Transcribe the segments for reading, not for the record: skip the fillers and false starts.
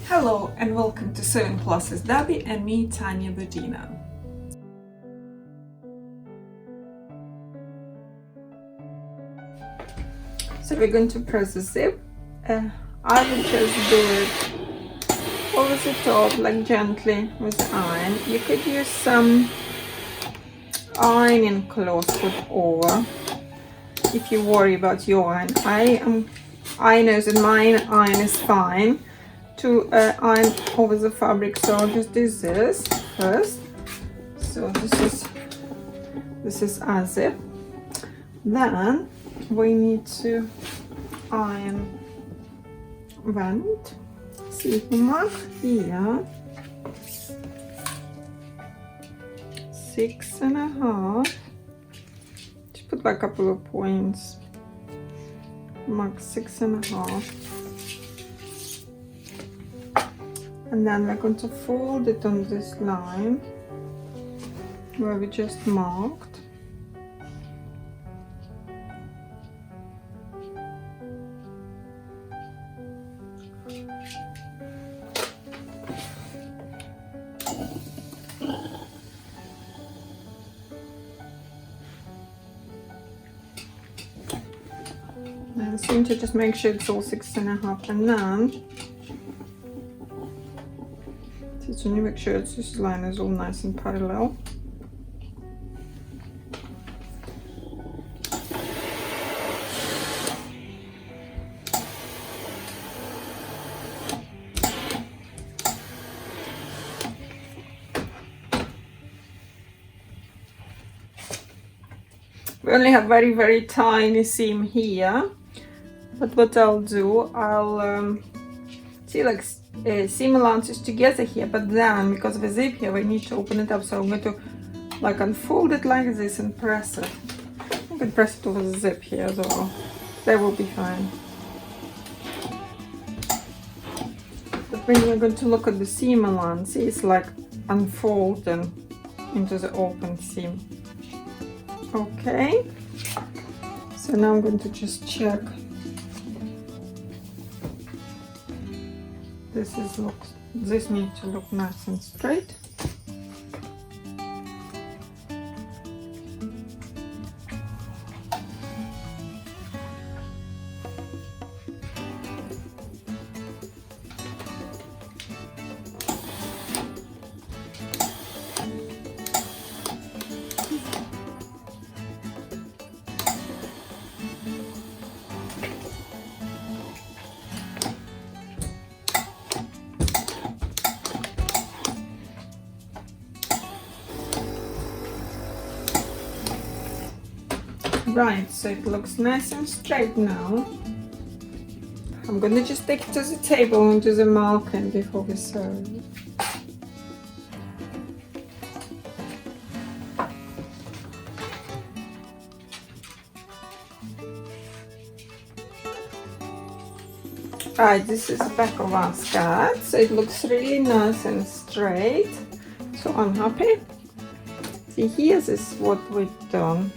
Hello and welcome to Sewing Classes Debbie and me, Tanya Budina. So we're going to press the zip. I will just do it over the top, like gently with the iron. You could use some ironing cloth put over if you worry about your iron. I know that mine iron is fine to iron over the fabric, so I'll just do this first. So this is a zip. Then we need to iron vent. See, mark here 6.5. Just put like a couple of points. Mark 6.5. And then we're going to fold it on this line where we just marked. And seem to just make sure it's all 6.5, and then so you make sure this line is all nice and parallel. We only have very tiny seam here, but what I'll do, I'll see like seam allowances together here, but then because of the zip here we need to open it up, so I'm going to like unfold it like this and press it. I can press it over the zip here as well. That will be fine. But when you're going to look at the seam allowance, it's like unfolding into the open seam. Okay, so now I'm going to just check. This needs to look nice and straight. Right, so it looks nice and straight now. I'm going to just take it to the table and do the marking before we sew. Right, this is the back of our skirt, so it looks really nice and straight. So I'm happy. See, here's what we've done.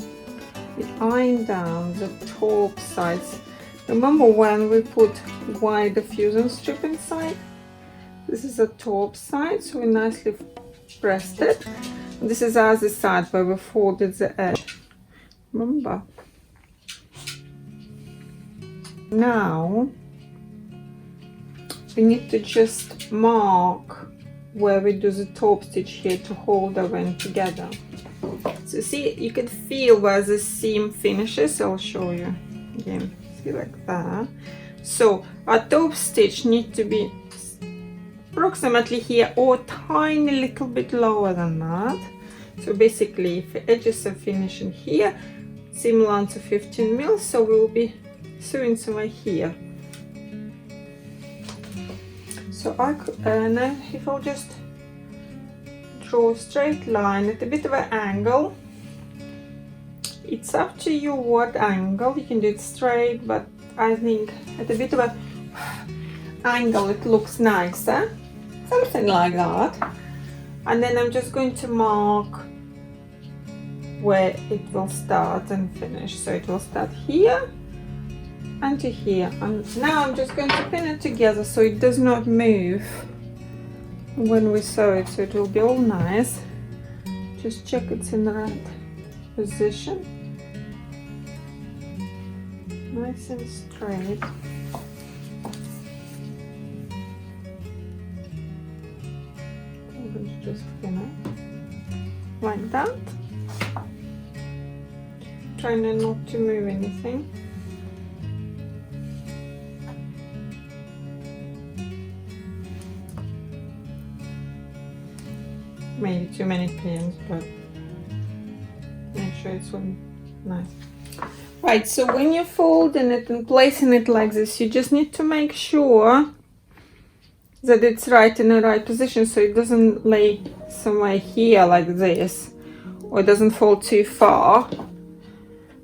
We iron down the top sides. Remember when we put white diffusion strip inside? This is the top side, so we nicely pressed it. And this is the other side where we folded the edge. Remember? Now we need to just mark where we do the top stitch here to hold the end together. So see, you can feel where the seam finishes. I'll show you again. See, like that. So our top stitch needs to be approximately here or a tiny little bit lower than that. So basically, if the edges are finishing here, seam allowance of 15 mil, so we will be sewing somewhere here. So I could, now if I'll just draw a straight line at a bit of an angle. It's up to you what angle. You can do it straight, but I think at a bit of an angle it looks nicer. Something like that. And then I'm just going to mark where it will start and finish. So it will start here and to here. And now I'm just going to pin it together so it does not move when we sew it, so it will be all nice. Just check it's in the right position, nice and straight. I'm going to just pin it like that, trying not to move anything. Maybe too many pins, but make sure it's all nice. Right, so when you're folding it and placing it like this, you just need to make sure that it's right in the right position, so it doesn't lay somewhere here like this, or it doesn't fall too far.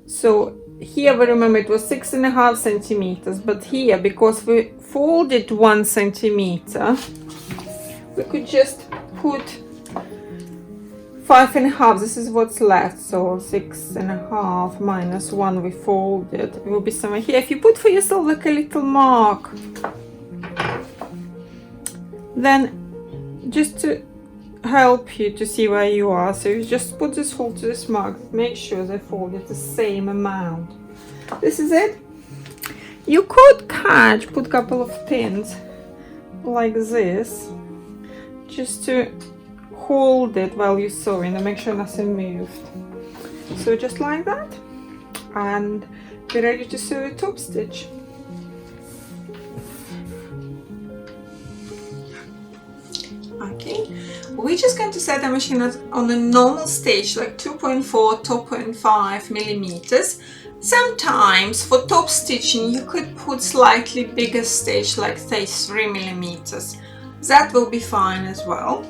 So here we remember it was 6.5 centimeters, but here, because we folded 1 centimeter, we could just put 5.5, this is what's left, so 6.5 minus 1 we folded, it will be somewhere here. If you put for yourself like a little mark, then just to help you to see where you are, so you just put this fold to this mark, make sure they folded the same amount. This is it. You could put a couple of pins like this, just to hold it while you're sewing and make sure nothing moved. So just like that, and be ready to sew a top stitch. Okay, we're just going to set the machine on a normal stitch, like 2.4, 2.5 millimeters. Sometimes for top stitching you could put slightly bigger stitch, like say 3 millimeters. That will be fine as well.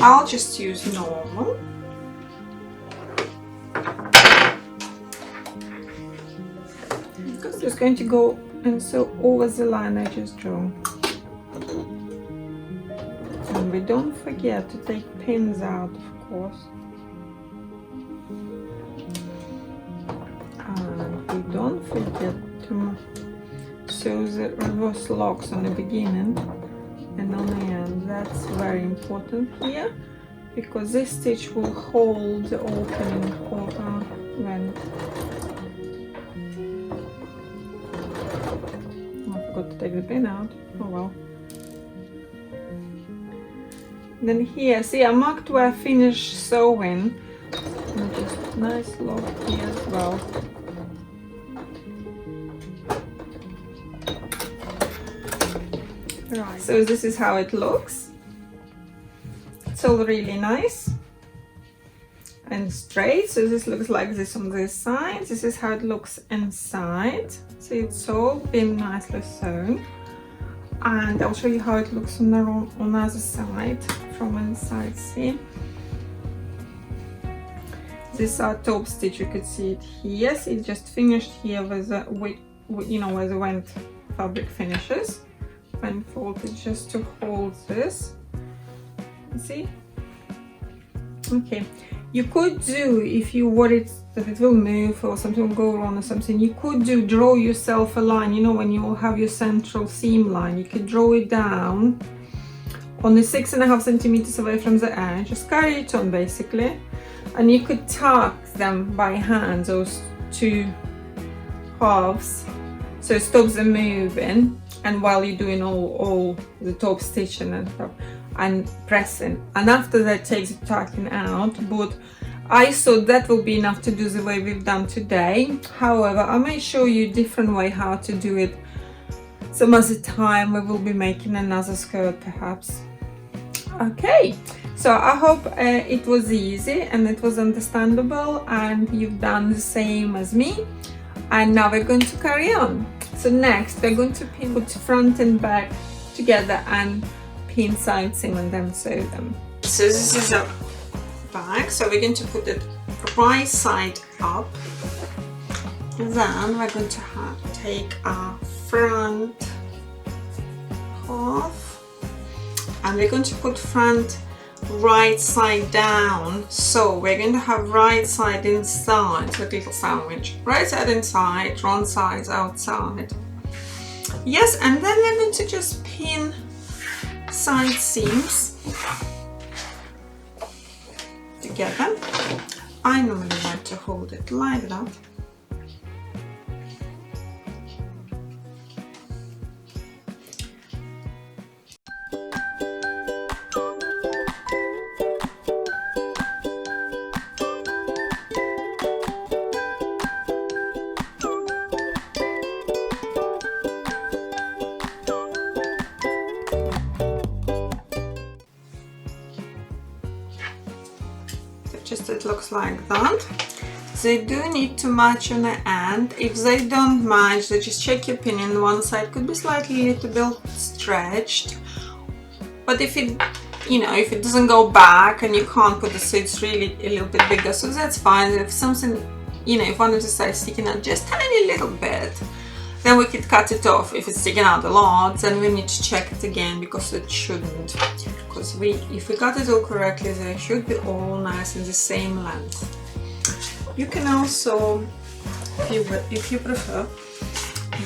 I'll just use normal. I'm just going to go and sew over the line I just drew. And we don't forget to take pins out, of course. And we don't forget to sew the reverse locks on the beginning and on the end. That's very important here, because this stitch will hold the opening for our vent. I forgot to take the pin out. Oh well. Then here, see, I marked where I finished sewing, and just nice lock here as well. Right, so this is how it looks. It's all really nice and straight. So this looks like this on this side. This is how it looks inside. See, it's all been nicely sewn. And I'll show you how it looks on the other side, from inside. See, this is our top stitch. You could see it here. See, it just finished here with the, you know, where the went fabric finishes. When folded, just to hold this. See? Okay. You could do, if you worried that it will move or something will go wrong or something, you could draw yourself a line. You know, when you will have your central seam line, you could draw it down on the 6.5 centimeters away from the edge. Just carry it on basically, and you could tuck them by hand, those two halves, so it stops them moving. And while you're doing all the top stitching and stuff and pressing, and after that takes the tucking out. But I thought that will be enough to do the way we've done today. However, I may show you a different way how to do it some other time. We will be making another skirt perhaps. Okay, so I hope it was easy and it was understandable and you've done the same as me. And now we're going to carry on. So next we're going to put front and back together and pin side seam and then sew them. So this is a back, so we're going to put it right side up. Then we're going to take our front half and we're going to put front right side down, so we're going to have right side inside, so a little sandwich, right side inside, wrong sides outside. Yes, and then we're going to just pin side seams together. I normally like to hold it like that. Just it looks like that. They do need to match on the end. If they don't match, then just check your pin. One side could be slightly a little bit stretched, but if it, you know, if it doesn't go back and you can't put the seeds really a little bit bigger, so that's fine. If something, you know, if one of the sides sticking out just tiny little bit, then we could cut it off. If it's sticking out a lot, then we need to check it again, because it shouldn't. Because if we cut it all correctly, they should be all nice in the same length. You can also, if you prefer,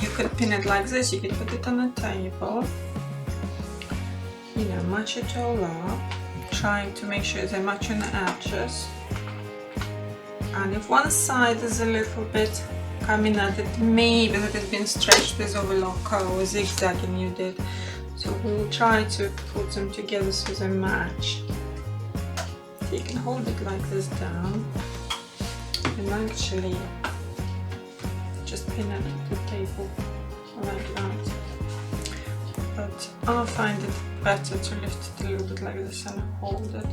you could pin it like this. You could put it on a table, you know, match it all up, trying to make sure they match on the edges. And if one side is a little bit coming at it, maybe that has been stretched with overlock or zigzagging you did. So we'll try to put them together so they match. So you can hold it like this down and actually just pin it to the table like that. But I find it better to lift it a little bit like this and hold it.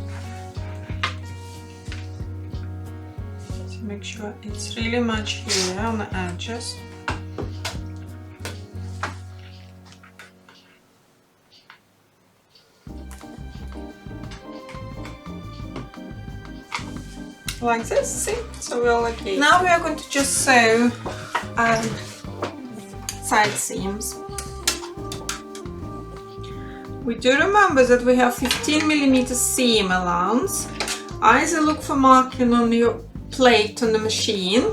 So make sure it's really much here on the edges. Like this, see? So we're all okay. Now we are going to just sew side seams. We do remember that we have 15mm seam allowance. Either look for marking on your plate on the machine,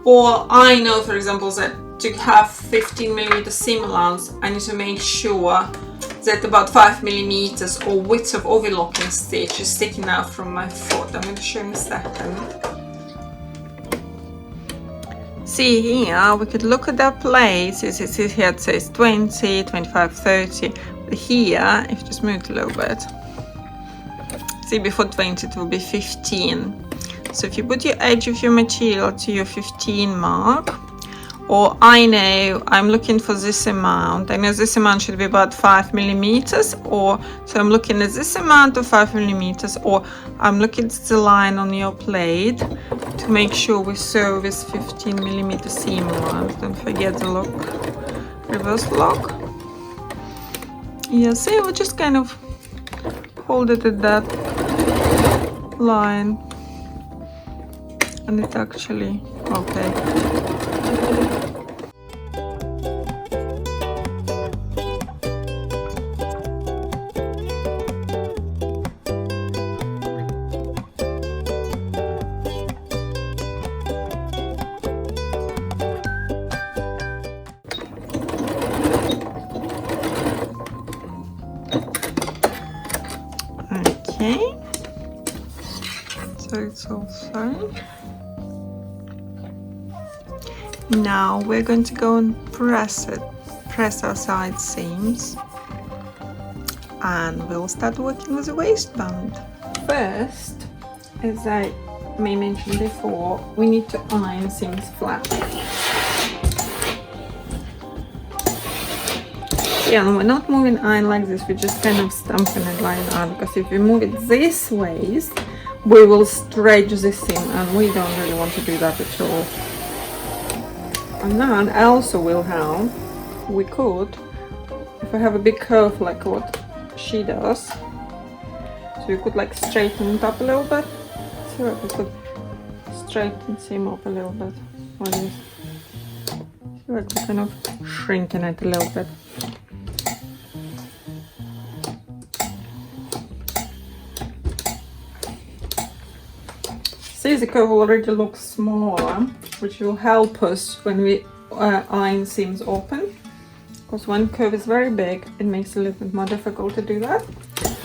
or I know, for example, that to have 15mm seam allowance, I need to make sure that about 5mm or width of overlocking stitch is sticking out from my foot. I'm going to show you in a second. See here, we could look at that place. You see here it says 20, 25, 30. But here, if you just move it a little bit, see, before 20 it will be 15. So if you put your edge of your material to your 15 mark, or I know I'm looking for this amount. I know this amount should be about 5mm, or so I'm looking at this amount of 5mm, or I'm looking at the line on your plate to make sure we sew this 15mm seam allowance. Don't forget the lock, reverse lock. Yeah, see, we just kind of hold it at that line, and it's actually okay. Okay, so it's all sewn. Now we're going to go and press our side seams, and we'll start working with the waistband. First, as I may mention before, we need to iron seams flat. Yeah, and we're not moving iron like this, we're just kind of stamping it like that, because if we move it this way, we will stretch the seam, and we don't really want to do that at all. And then also will help, we could, if I have a big curve like what she does, so we could like straighten it up a little bit. See if we could straighten seam up a little bit like this. See like we're kind of shrinking it a little bit. See, the curve already looks smaller, which will help us when we iron seams open. Because when curve is very big, it makes it a little bit more difficult to do that. So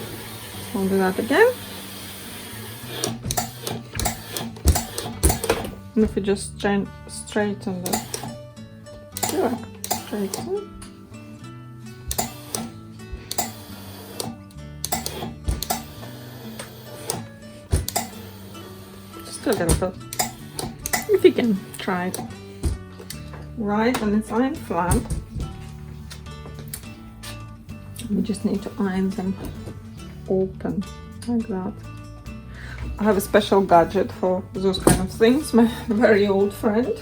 we'll do that again. And if we just straighten the straighten. Just a little bit. If you can try it. Right, and it's iron flat. We just need to iron them open like that. I have a special gadget for those kind of things, my very old friend.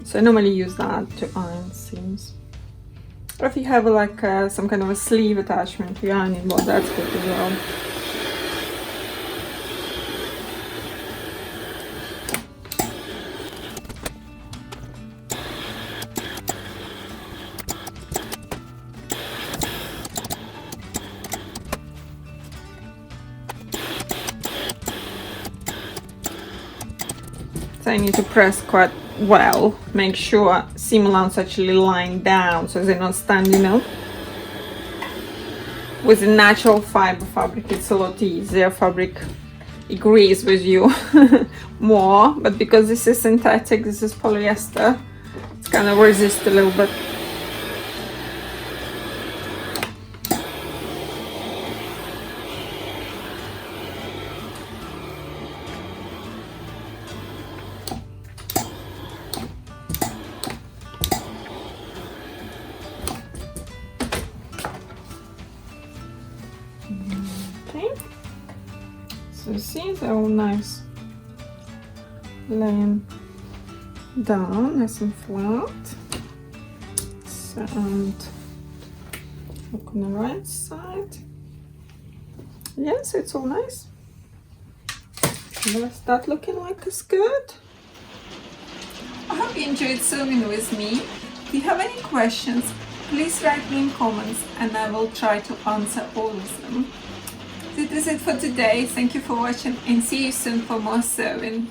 So I normally use that to iron seams. Or if you have like some kind of a sleeve attachment to your ironing board, that's good as well. So I need to press quite well, make sure seam lines actually line down so they're not standing up. With the natural fiber fabric it's a lot easier, fabric agrees with you more, but because this is synthetic, this is polyester, it's kind of resist a little bit. Okay, so you see they're all nice, laying down nice and flat. So, and look on the right side. Yes, it's all nice. Does that looking like a skirt? I hope you enjoyed sewing with me. If you have any questions, please write me in comments and I will try to answer all of them. This is it for today. Thank you for watching and see you soon for more sewing.